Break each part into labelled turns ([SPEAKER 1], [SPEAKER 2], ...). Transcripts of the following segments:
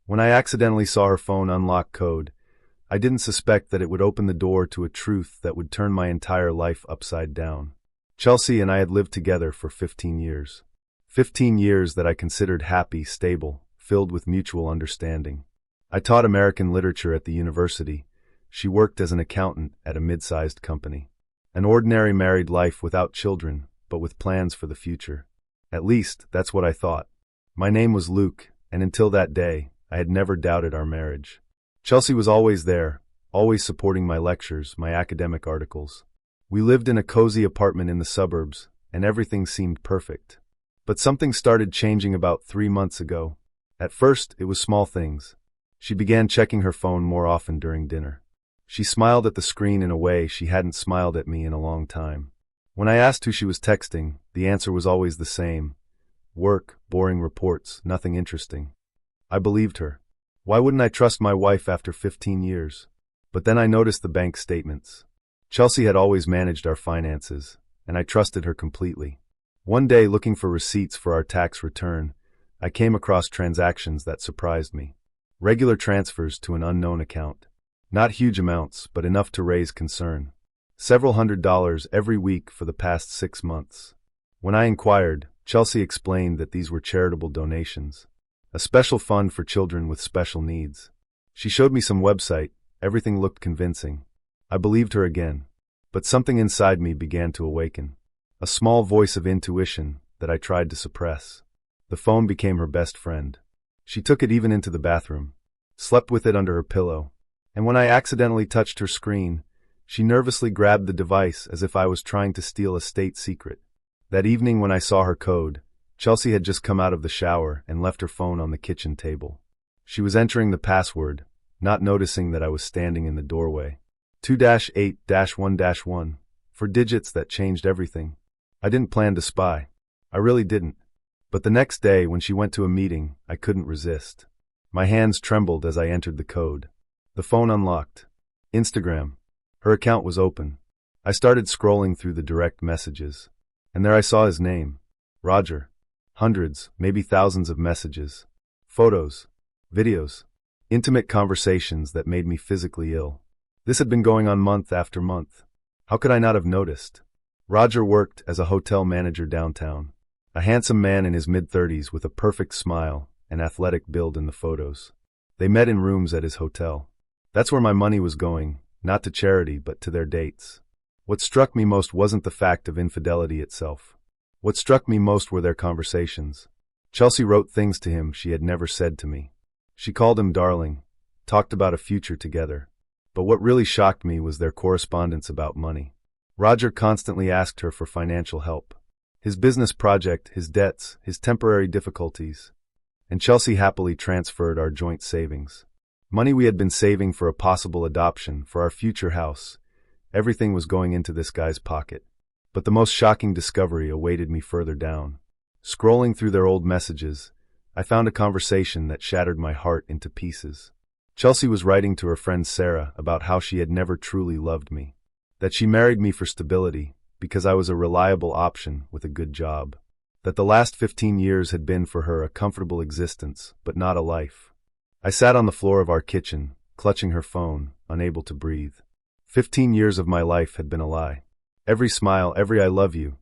[SPEAKER 1] When I accidentally saw her phone unlock code, I didn't suspect that it would open the door to a truth that would turn my entire life upside down. Chelsea and I had lived together for 15 years. 15 years that I considered happy, stable, filled with mutual understanding. I taught American literature at the university. She worked as an accountant at a mid-sized company. An ordinary married life without children, but with plans for the future. At least, that's what I thought. My name was Luke, and until that day, I had never doubted our marriage. Chelsea was always there, always supporting my lectures, my academic articles. We lived in a cozy apartment in the suburbs, and everything seemed perfect. But something started changing about 3 months ago. At first, it was small things. She began checking her phone more often during dinner. She smiled at the screen in a way she hadn't smiled at me in a long time. When I asked who she was texting, the answer was always the same. Work, boring reports, nothing interesting. I believed her. Why wouldn't I trust my wife after 15 years? But then I noticed the bank statements. Chelsea had always managed our finances, and I trusted her completely. One day, looking for receipts for our tax return, I came across transactions that surprised me. Regular transfers to an unknown account. Not huge amounts, but enough to raise concern. Several $100s every week for the past 6 months. When I inquired, Chelsea explained that these were charitable donations. A special fund for children with special needs. She showed me some website. Everything looked convincing. I believed her again. But something inside me began to awaken. A small voice of intuition that I tried to suppress. The phone became her best friend. She took it even into the bathroom. Slept with it under her pillow. And when I accidentally touched her screen, she nervously grabbed the device as if I was trying to steal a state secret. That evening when I saw her code, Chelsea had just come out of the shower and left her phone on the kitchen table. She was entering the password, not noticing that I was standing in the doorway. 2-8-1-1, for digits that changed everything. I didn't plan to spy. I really didn't. But the next day, when she went to a meeting, I couldn't resist. My hands trembled as I entered the code. The phone unlocked. Instagram. Her account was open. I started scrolling through the direct messages. And there I saw his name. Roger. Hundreds, maybe thousands of messages. Photos. Videos. Intimate conversations that made me physically ill. This had been going on month after month. How could I not have noticed? Roger worked as a hotel manager downtown. A handsome man in his mid-30s with a perfect smile and athletic build in the photos. They met in rooms at his hotel. That's where my money was going, not to charity but to their dates. What struck me most wasn't the fact of infidelity itself. What struck me most were their conversations. Chelsea wrote things to him she had never said to me. She called him darling, talked about a future together. But what really shocked me was their correspondence about money. Roger constantly asked her for financial help. His business project, his debts, his temporary difficulties. And Chelsea happily transferred our joint savings. Money we had been saving for a possible adoption, for our future house. Everything was going into this guy's pocket. But the most shocking discovery awaited me further down. Scrolling through their old messages, I found a conversation that shattered my heart into pieces. Chelsea was writing to her friend Sarah about how she had never truly loved me. That she married me for stability, because I was a reliable option with a good job. That the last 15 years had been for her a comfortable existence, but not a life. I sat on the floor of our kitchen, clutching her phone, unable to breathe. 15 years of my life had been a lie. Every smile, every I love you,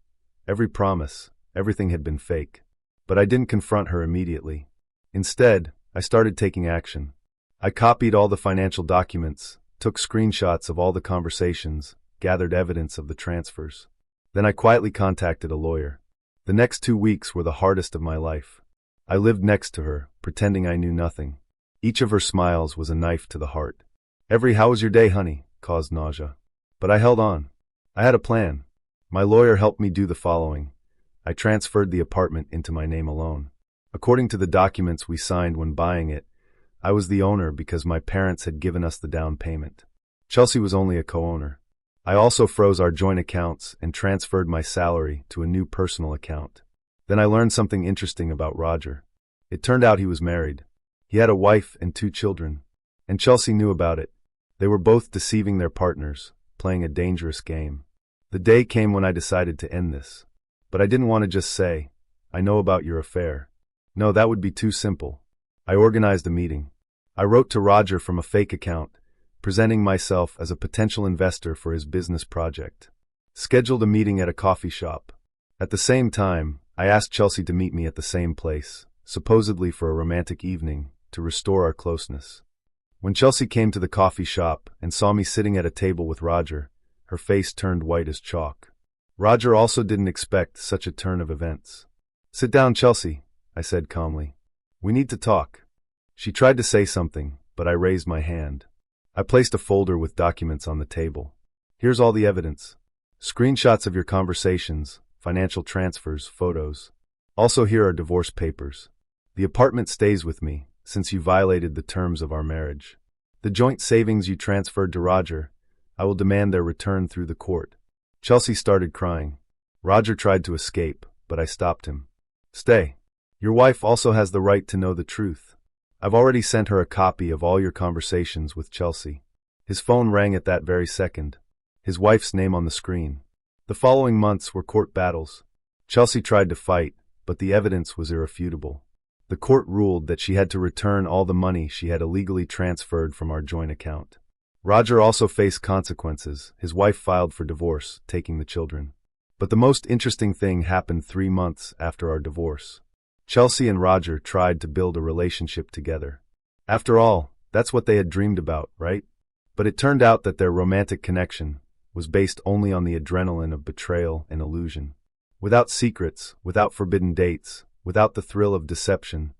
[SPEAKER 1] every promise, everything had been fake. But I didn't confront her immediately. Instead, I started taking action. I copied all the financial documents, took screenshots of all the conversations, gathered evidence of the transfers. Then I quietly contacted a lawyer. The next 2 weeks were the hardest of my life. I lived next to her, pretending I knew nothing. Each of her smiles was a knife to the heart. Every "How was your day, honey?" caused nausea. But I held on. I had a plan. My lawyer helped me do the following. I transferred the apartment into my name alone. According to the documents we signed when buying it, I was the owner because my parents had given us the down payment. Chelsea was only a co-owner. I also froze our joint accounts and transferred my salary to a new personal account. Then I learned something interesting about Roger. It turned out he was married. He had a wife and 2 children. And Chelsea knew about it. They were both deceiving their partners, playing a dangerous game. The day came when I decided to end this. But I didn't want to just say, "I know about your affair." No, that would be too simple. I organized a meeting. I wrote to Roger from a fake account, presenting myself as a potential investor for his business project. Scheduled a meeting at a coffee shop. At the same time, I asked Chelsea to meet me at the same place, supposedly for a romantic evening, to restore our closeness. When Chelsea came to the coffee shop and saw me sitting at a table with Roger, her face turned white as chalk. Roger also didn't expect such a turn of events. "Sit down, Chelsea," I said calmly. "We need to talk." She tried to say something, but I raised my hand. I placed a folder with documents on the table. "Here's all the evidence. Screenshots of your conversations, financial transfers, photos. Also here are divorce papers. The apartment stays with me, since you violated the terms of our marriage. The joint savings you transferred to Roger, I will demand their return through the court." Chelsea started crying. Roger tried to escape, but I stopped him. "Stay. Your wife also has the right to know the truth. I've already sent her a copy of all your conversations with Chelsea." His phone rang at that very second. His wife's name on the screen. The following months were court battles. Chelsea tried to fight, but the evidence was irrefutable. The court ruled that she had to return all the money she had illegally transferred from our joint account. Roger also faced consequences. His wife filed for divorce, taking the children. But the most interesting thing happened 3 months after our divorce. Chelsea and Roger tried to build a relationship together. After all, that's what they had dreamed about, right? But it turned out that their romantic connection was based only on the adrenaline of betrayal and illusion. Without secrets, without forbidden dates, without the thrill of deception,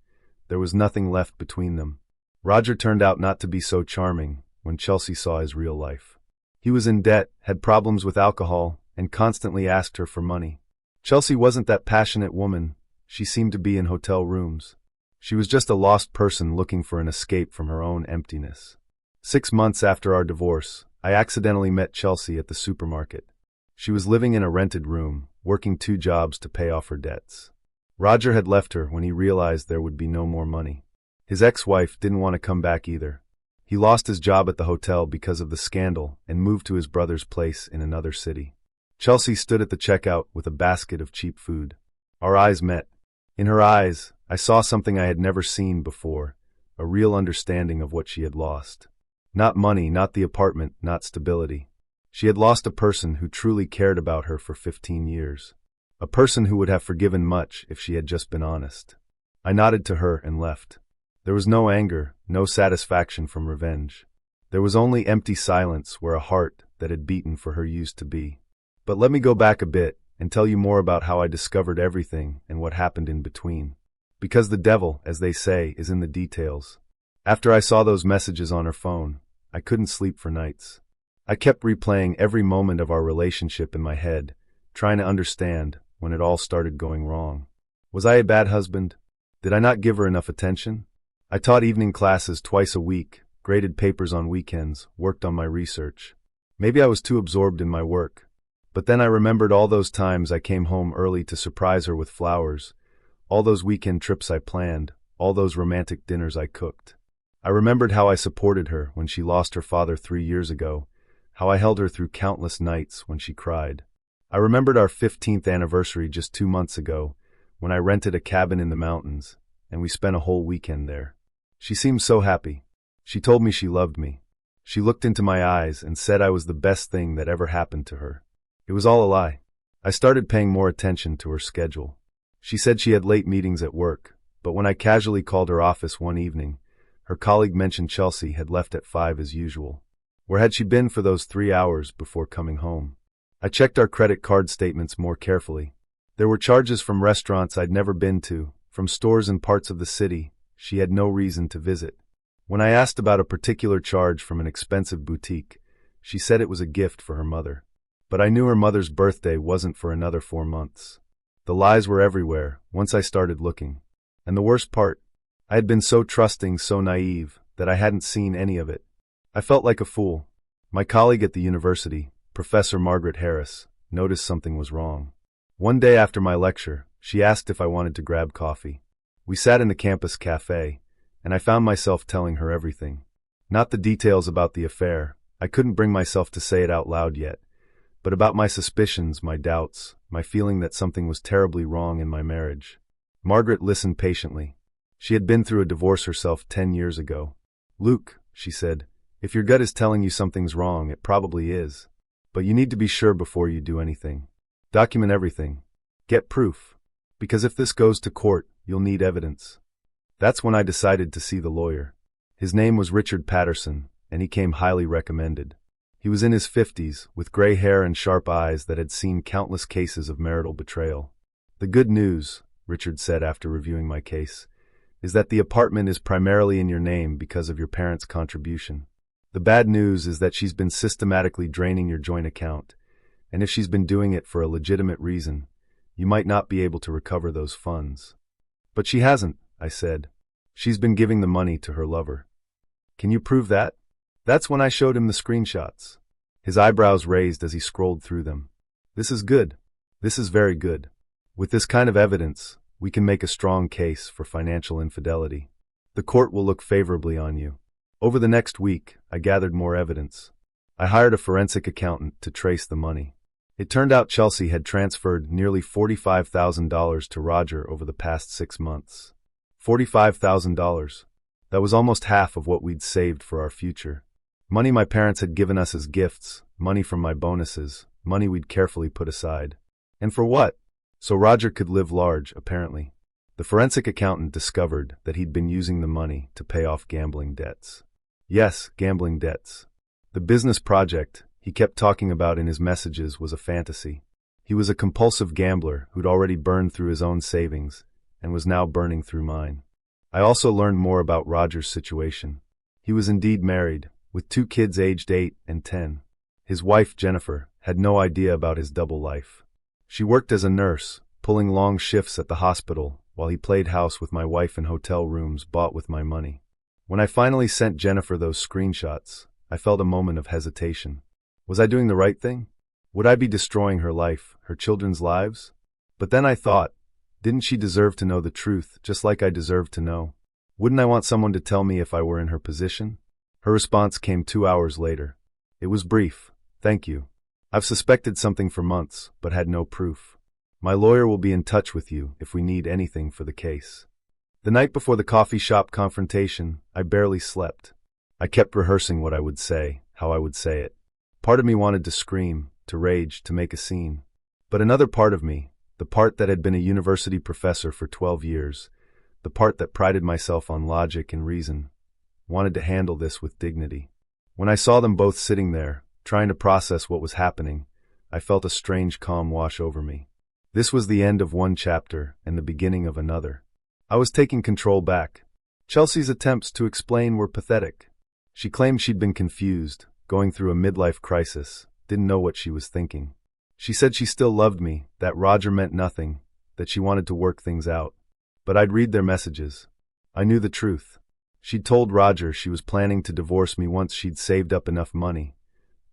[SPEAKER 1] there was nothing left between them. Roger turned out not to be so charming when Chelsea saw his real life. He was in debt, had problems with alcohol, and constantly asked her for money. Chelsea wasn't that passionate woman she seemed to be in hotel rooms. She was just a lost person looking for an escape from her own emptiness. 6 months after our divorce, I accidentally met Chelsea at the supermarket. She was living in a rented room, working 2 jobs to pay off her debts. Roger had left her when he realized there would be no more money. His ex-wife didn't want to come back either. He lost his job at the hotel because of the scandal and moved to his brother's place in another city. Chelsea stood at the checkout with a basket of cheap food. Our eyes met. In her eyes, I saw something I had never seen before, a real understanding of what she had lost. Not money, not the apartment, not stability. She had lost a person who truly cared about her for 15 years. A person who would have forgiven much if she had just been honest. I nodded to her and left. There was no anger, no satisfaction from revenge. There was only empty silence where a heart that had beaten for her used to be. But let me go back a bit and tell you more about how I discovered everything and what happened in between. Because the devil, as they say, is in the details. After I saw those messages on her phone, I couldn't sleep for nights. I kept replaying every moment of our relationship in my head, trying to understand when it all started going wrong. Was I a bad husband? Did I not give her enough attention? I taught evening classes twice a week, graded papers on weekends, worked on my research. Maybe I was too absorbed in my work. But then I remembered all those times I came home early to surprise her with flowers, all those weekend trips I planned, all those romantic dinners I cooked. I remembered how I supported her when she lost her father 3 years ago, how I held her through countless nights when she cried. I remembered our 15th anniversary just 2 months ago, when I rented a cabin in the mountains, and we spent a whole weekend there. She seemed so happy. She told me she loved me. She looked into my eyes and said I was the best thing that ever happened to her. It was all a lie. I started paying more attention to her schedule. She said she had late meetings at work, but when I casually called her office one evening, her colleague mentioned Chelsea had left at 5 as usual. Where had she been for those 3 hours before coming home? I checked our credit card statements more carefully. There were charges from restaurants I'd never been to, from stores in parts of the city she had no reason to visit. When I asked about a particular charge from an expensive boutique, she said it was a gift for her mother. But I knew her mother's birthday wasn't for another 4 months. The lies were everywhere once I started looking. And the worst part, I had been so trusting, so naive, that I hadn't seen any of it. I felt like a fool. My colleague at the university, Professor Margaret Harris, noticed something was wrong. One day after my lecture, she asked if I wanted to grab coffee. We sat in the campus cafe, and I found myself telling her everything. Not the details about the affair, I couldn't bring myself to say it out loud yet, but about my suspicions, my doubts, my feeling that something was terribly wrong in my marriage. Margaret listened patiently. She had been through a divorce herself 10 years ago. Luke, she said, if your gut is telling you something's wrong, it probably is. But you need to be sure before you do anything. Document everything. Get proof. Because if this goes to court, you'll need evidence. That's when I decided to see the lawyer. His name was Richard Patterson, and he came highly recommended. He was in his 50s, with gray hair and sharp eyes that had seen countless cases of marital betrayal. The good news, Richard said after reviewing my case, is that the apartment is primarily in your name because of your parents' contribution. The bad news is that she's been systematically draining your joint account, and if she's been doing it for a legitimate reason, you might not be able to recover those funds. But she hasn't, I said. She's been giving the money to her lover. Can you prove that? That's when I showed him the screenshots. His eyebrows raised as he scrolled through them. This is good. This is very good. With this kind of evidence, we can make a strong case for financial infidelity. The court will look favorably on you. Over the next week, I gathered more evidence. I hired a forensic accountant to trace the money. It turned out Chelsea had transferred nearly $45,000 to Roger over the past 6 months. $45,000. That was almost half of what we'd saved for our future. Money my parents had given us as gifts, money from my bonuses, money we'd carefully put aside. And for what? So Roger could live large, apparently. The forensic accountant discovered that he'd been using the money to pay off gambling debts. Yes, gambling debts. The business project he kept talking about in his messages was a fantasy. He was a compulsive gambler who'd already burned through his own savings and was now burning through mine. I also learned more about Roger's situation. He was indeed married, with 2 kids aged 8 and 10. His wife, Jennifer, had no idea about his double life. She worked as a nurse, pulling long shifts at the hospital, while he played house with my wife in hotel rooms bought with my money. When I finally sent Jennifer those screenshots, I felt a moment of hesitation. Was I doing the right thing? Would I be destroying her life, her children's lives? But then I thought, didn't she deserve to know the truth, just like I deserved to know? Wouldn't I want someone to tell me if I were in her position? Her response came 2 hours later. It was brief. Thank you. I've suspected something for months, but had no proof. My lawyer will be in touch with you if we need anything for the case. The night before the coffee shop confrontation, I barely slept. I kept rehearsing what I would say, how I would say it. Part of me wanted to scream, to rage, to make a scene. But another part of me, the part that had been a university professor for 12 years, the part that prided myself on logic and reason, wanted to handle this with dignity. When I saw them both sitting there, trying to process what was happening, I felt a strange calm wash over me. This was the end of one chapter and the beginning of another. I was taking control back. Chelsea's attempts to explain were pathetic. She claimed she'd been confused, going through a midlife crisis, didn't know what she was thinking. She said she still loved me, that Roger meant nothing, that she wanted to work things out. But I'd read their messages. I knew the truth. She'd told Roger she was planning to divorce me once she'd saved up enough money,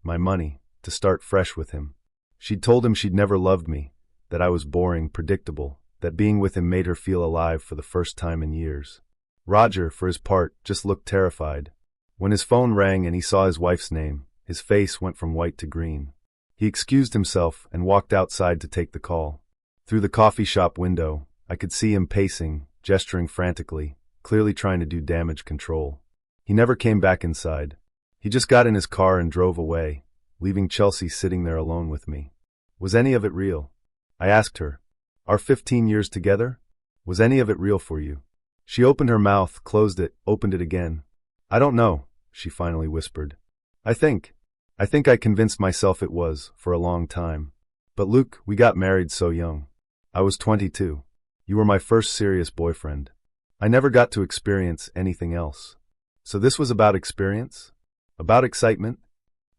[SPEAKER 1] my money, to start fresh with him. She'd told him she'd never loved me, that I was boring, predictable, that being with him made her feel alive for the first time in years. Roger, for his part, just looked terrified. When his phone rang and he saw his wife's name, his face went from white to green. He excused himself and walked outside to take the call. Through the coffee shop window, I could see him pacing, gesturing frantically, clearly trying to do damage control. He never came back inside. He just got in his car and drove away, leaving Chelsea sitting there alone with me. Was any of it real? I asked her. Our 15 years together? Was any of it real for you? She opened her mouth, closed it, opened it again. I don't know, she finally whispered. I think I convinced myself it was, for a long time. But Luke, we got married so young. I was 22. You were my first serious boyfriend. I never got to experience anything else. So this was about experience? About excitement?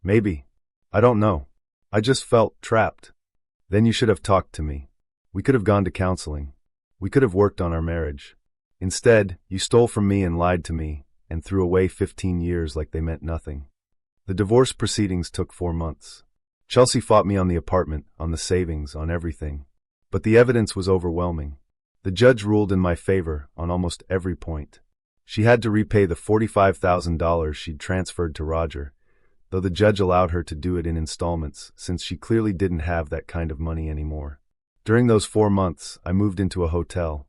[SPEAKER 1] Maybe. I don't know. I just felt trapped. Then you should have talked to me. We could have gone to counseling. We could have worked on our marriage. Instead, you stole from me and lied to me, and threw away 15 years like they meant nothing. The divorce proceedings took 4 months. Chelsea fought me on the apartment, on the savings, on everything. But the evidence was overwhelming. The judge ruled in my favor on almost every point. She had to repay the $45,000 she'd transferred to Roger, though the judge allowed her to do it in installments since she clearly didn't have that kind of money anymore. During those 4 months, I moved into a hotel.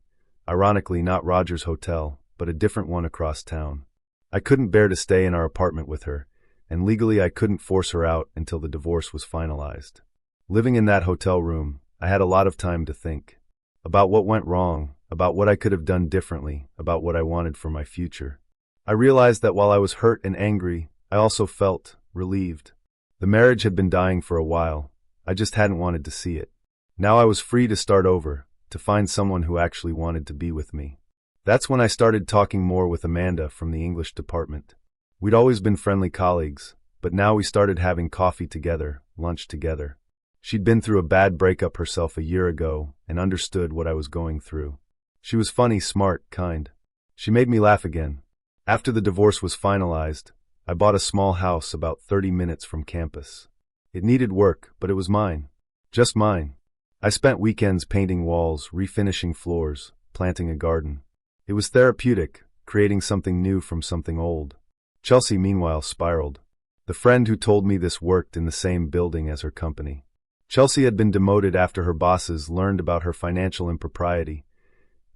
[SPEAKER 1] Ironically, not Roger's hotel, but a different one across town. I couldn't bear to stay in our apartment with her, and legally I couldn't force her out until the divorce was finalized. Living in that hotel room, I had a lot of time to think. About what went wrong, about what I could have done differently, about what I wanted for my future. I realized that while I was hurt and angry, I also felt relieved. The marriage had been dying for a while. I just hadn't wanted to see it. Now I was free to start over, to find someone who actually wanted to be with me. That's when I started talking more with Amanda from the English department. We'd always been friendly colleagues, but now we started having coffee together, lunch together. She'd been through a bad breakup herself a year ago and understood what I was going through. She was funny, smart, kind. She made me laugh again. After the divorce was finalized, I bought a small house about 30 minutes from campus. It needed work, but it was mine. Just mine. I spent weekends painting walls, refinishing floors, planting a garden. It was therapeutic, creating something new from something old. Chelsea, meanwhile, spiraled. The friend who told me this worked in the same building as her company. Chelsea had been demoted after her bosses learned about her financial impropriety.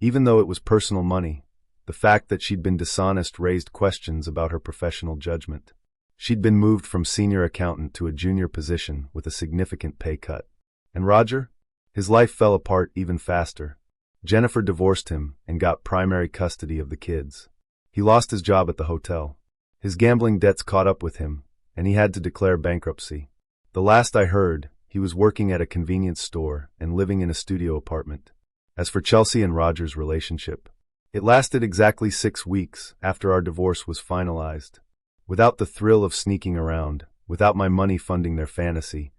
[SPEAKER 1] Even though it was personal money, the fact that she'd been dishonest raised questions about her professional judgment. She'd been moved from senior accountant to a junior position with a significant pay cut. And Roger? His life fell apart even faster. Jennifer divorced him and got primary custody of the kids. He lost his job at the hotel. His gambling debts caught up with him, and he had to declare bankruptcy. The last I heard, he was working at a convenience store and living in a studio apartment. As for Chelsea and Roger's relationship, it lasted exactly 6 weeks after our divorce was finalized. Without the thrill of sneaking around, without my money funding their fantasy,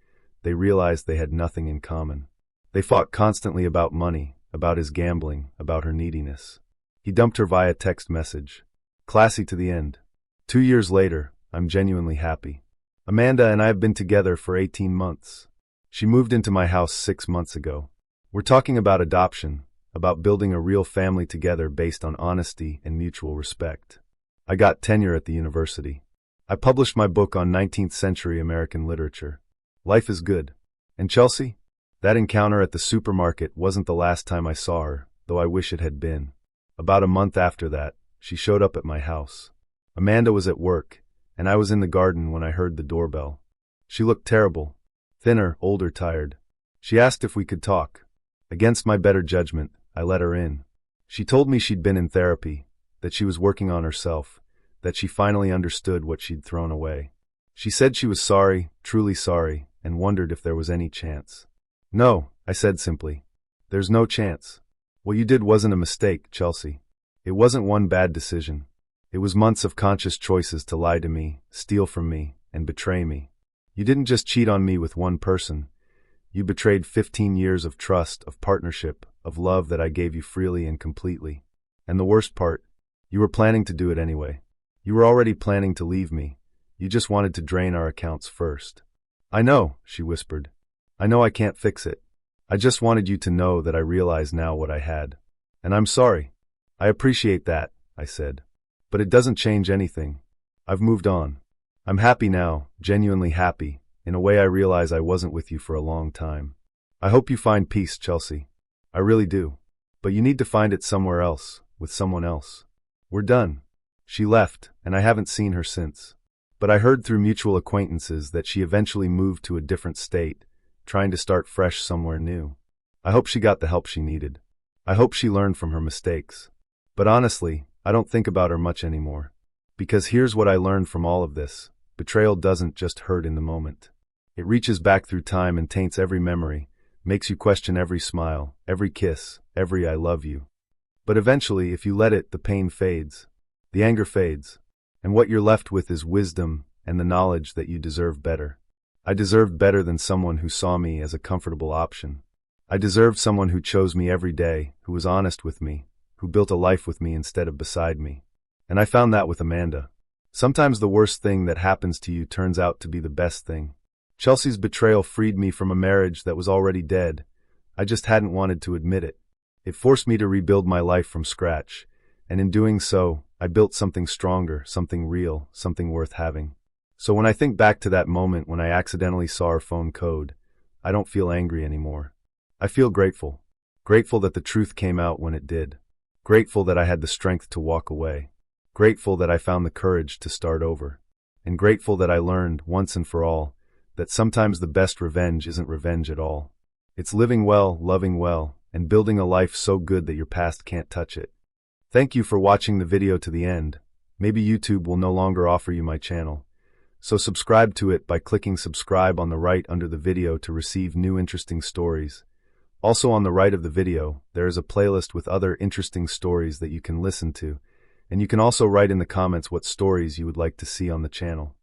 [SPEAKER 1] they realized they had nothing in common. They fought constantly about money, about his gambling, about her neediness. He dumped her via text message. Classy to the end. 2 years later, I'm genuinely happy. Amanda and I have been together for 18 months. She moved into my house 6 months ago. We're talking about adoption, about building a real family together based on honesty and mutual respect. I got tenure at the university. I published my book on 19th century American literature. Life is good. And Chelsea? That encounter at the supermarket wasn't the last time I saw her, though I wish it had been. About a month after that, she showed up at my house. Amanda was at work, and I was in the garden when I heard the doorbell. She looked terrible. Thinner, older, tired. She asked if we could talk. Against my better judgment, I let her in. She told me she'd been in therapy, that she was working on herself, that she finally understood what she'd thrown away. She said she was sorry, truly sorry, and wondered if there was any chance. No, I said simply. There's no chance. What you did wasn't a mistake, Chelsea. It wasn't one bad decision. It was months of conscious choices to lie to me, steal from me, and betray me. You didn't just cheat on me with one person. You betrayed 15 years of trust, of partnership, of love that I gave you freely and completely. And the worst part, you were planning to do it anyway. You were already planning to leave me. You just wanted to drain our accounts first. I know, she whispered. I know I can't fix it. I just wanted you to know that I realize now what I had. And I'm sorry. I appreciate that, I said. But it doesn't change anything. I've moved on. I'm happy now, genuinely happy, in a way I realize I wasn't with you for a long time. I hope you find peace, Chelsea. I really do. But you need to find it somewhere else, with someone else. We're done. She left, and I haven't seen her since. But I heard through mutual acquaintances that she eventually moved to a different state, trying to start fresh somewhere new. I hope she got the help she needed. I hope she learned from her mistakes. But honestly, I don't think about her much anymore. Because here's what I learned from all of this. Betrayal doesn't just hurt in the moment. It reaches back through time and taints every memory, makes you question every smile, every kiss, every I love you. But eventually, if you let it, the pain fades. The anger fades. And what you're left with is wisdom and the knowledge that you deserve better. I deserved better than someone who saw me as a comfortable option. I deserved someone who chose me every day, who was honest with me, who built a life with me instead of beside me. And I found that with Amanda. Sometimes the worst thing that happens to you turns out to be the best thing. Chelsea's betrayal freed me from a marriage that was already dead. I just hadn't wanted to admit it. It forced me to rebuild my life from scratch, and in doing so, I built something stronger, something real, something worth having. So when I think back to that moment when I accidentally saw her phone code, I don't feel angry anymore. I feel grateful. Grateful that the truth came out when it did. Grateful that I had the strength to walk away. Grateful that I found the courage to start over. And grateful that I learned, once and for all, that sometimes the best revenge isn't revenge at all. It's living well, loving well, and building a life so good that your past can't touch it. Thank you for watching the video to the end. Maybe YouTube will no longer offer you my channel. So subscribe to it by clicking subscribe on the right under the video to receive new interesting stories. Also on the right of the video, there is a playlist with other interesting stories that you can listen to, and you can also write in the comments what stories you would like to see on the channel.